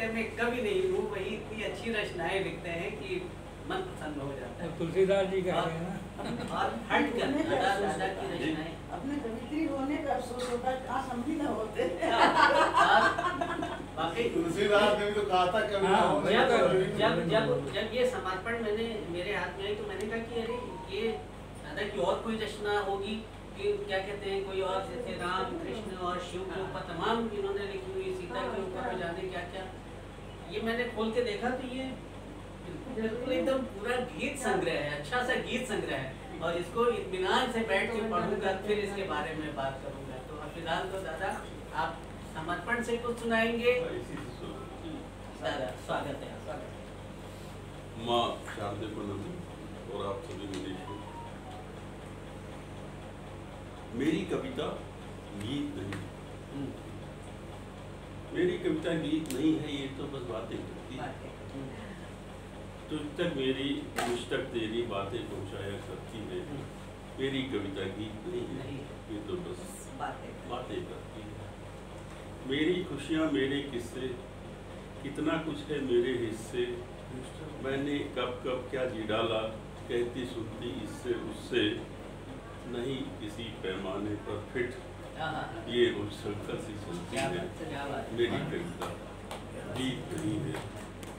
साहित्य में कभी नहीं हूँ, वही इतनी अच्छी रचनाएं लिखते हैं कि मन प्रसन्न हो जाता है। तुलसीदास जी कह रहे हैं ना, और हट कर दादा की रचनाएं, अपने कवित्री होने का अफसोस होता, काश हम भी ना होते। वाकई तुलसीदास ने भी तो कहा था कभी ना हो। जब ये समर्पण मैंने मेरे हाथ में आई तो मैंने कहा कि अरे ये दादा की और कोई रचना होगी कि क्या कहते हैं, कोई और जैसे राम कृष्ण और शिव के ऊपर तमाम इन्होंने लिखी हुई, सीता के ऊपर जाने क्या क्या। ये मैंने खोल के देखा तो ये बिल्कुल एकदम पूरा गीत संग्रह है, अच्छा सा गीत संग्रह है, और इसको इत्मीनान से बैठ के पढ़ूंगा, फिर इसके बारे में बात करूंगा। तो फिलहाल तो दादा आप समर्पण से कुछ सुनाएंगे। दादा स्वागत है। माँ शारदे को नमन और आप सभी मनीषी। मेरी कविता गीत नहीं, मेरी कविता गीत नहीं है, ये तो बस बातें करती है। तुझ तक मेरी, मुझ तक तेरी बातें पहुंचाया करती है। मेरी कविता गीत नहीं है, ये तो बस बातें करती है। मेरी खुशियाँ मेरे किस्से, कितना कुछ है मेरे हिस्से। मैंने कब कब क्या जी डाला, कहती सुनती इससे उससे। नहीं किसी पैमाने पर फिट, ये उस शंकर से चलती है। मेरी कविता गीत नहीं है,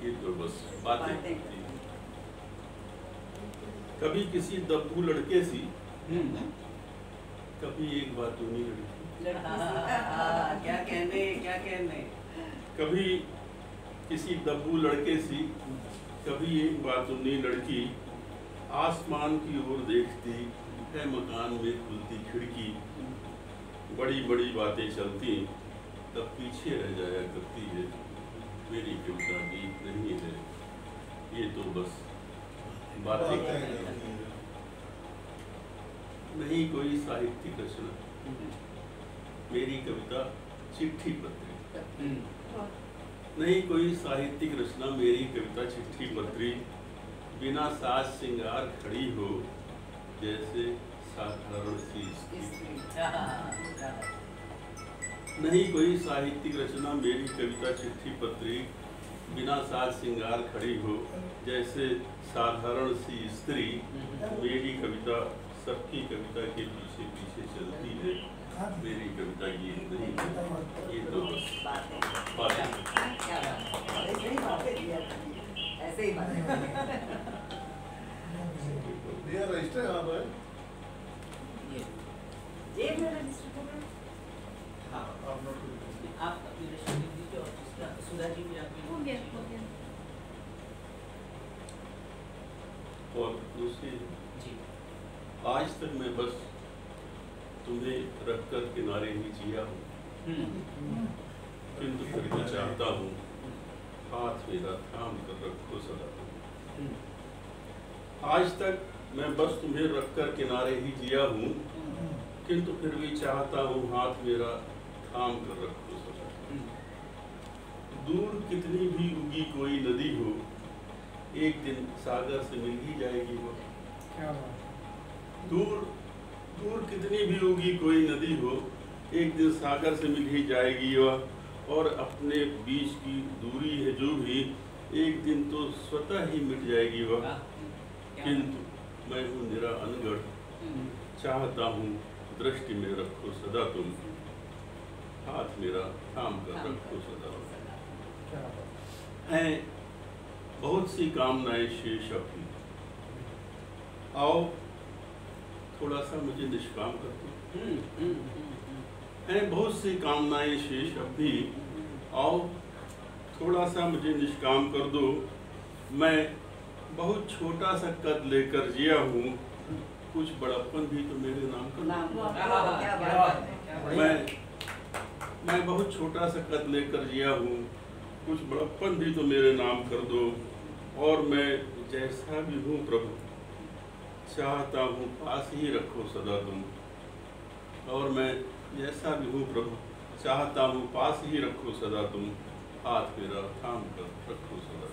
ये तो बस बातें करती है। कभी किसी दब्बू लड़के सी, कभी एक बातूनी लड़की। क्या कहने। कभी किसी दब्बू लड़के सी, कभी एक बातूनी लड़की। आसमान की ओर देखती है, मकान में खुलती खिड़की। बड़ी बड़ी बातें चलती, तब पीछे रह जाया करती है। मेरी कविता गीत नहीं है, ये तो बस बातें करती है। नहीं कोई साहित्यिक रचना, मेरी कविता चिट्ठी पत्री। नहीं कोई साहित्यिक रचना, मेरी कविता चिट्ठी पत्री। बिना साज सिंगार खड़ी हो, जैसे साधारण सी स्त्री। नहीं कोई साहित्यिक रचना, मेरी कविता चिट्ठी पत्री। बिना साज सिंगार खड़ी हो, जैसे साधारण सी स्त्री। मेरी कविता सबकी कविता के पीछे पीछे चलती है। मेरी कविता गीत नहीं, ये तो बस बातें। ऐसे ही ये रजिस्टर कहाँ पर है? ये मेरा रजिस्टर है। हाँ, आप अपनी रजिस्टर लिख दीजिए और उसका सुधा जी भी आपकी हो गया। और दूसरी जी, आज तक मैं बस तुम्हें रखकर किनारे ही जिया हूँ, किंतु फिर भी चाहता हूँ हाथ मेरा थाम कर रखो सदा तुम। आज तक मैं बस तुम्हें रखकर किनारे ही जिया हूँ, किंतु फिर भी चाहता हूँ हाथ मेरा थाम कर रखो सदा। दूर कितनी भी उगी कोई नदी हो, एक दिन सागर से मिल ही जाएगी वो। क्या बात। दूर दूर कितनी भी होगी कोई नदी हो, एक दिन सागर से मिल ही जाएगी वह। और अपने बीच की दूरी है जो भी, एक दिन तो स्वतः ही मिट जाएगी वह। किंतु मैं हूँ निरा अनगढ़, चाहता हूँ दृष्टि में रखो सदा तुम। हाथ मेरा थाम कर रखो सदा। हैं बहुत सी कामनाएं शेष अपनी, आओ थोड़ा सा मुझे निष्काम कर दो। हैं बहुत सी कामनाएं शेष अब भी, आओ थोड़ा सा मुझे निष्काम कर दो। मैं बहुत छोटा सा कद लेकर जिया हूँ, कुछ बड़प्पन भी तो मेरे नाम कर दो। मैं बहुत छोटा सा कद लेकर जिया हूँ, कुछ बड़प्पन भी तो मेरे नाम कर दो। और मैं जैसा भी हूँ प्रभु, चाहता हूँ पास ही रखो सदा तुम। और मैं जैसा भी हूँ प्रभु, चाहता हूँ पास ही रखो सदा तुम। हाथ मेरा थाम कर रखो सदा।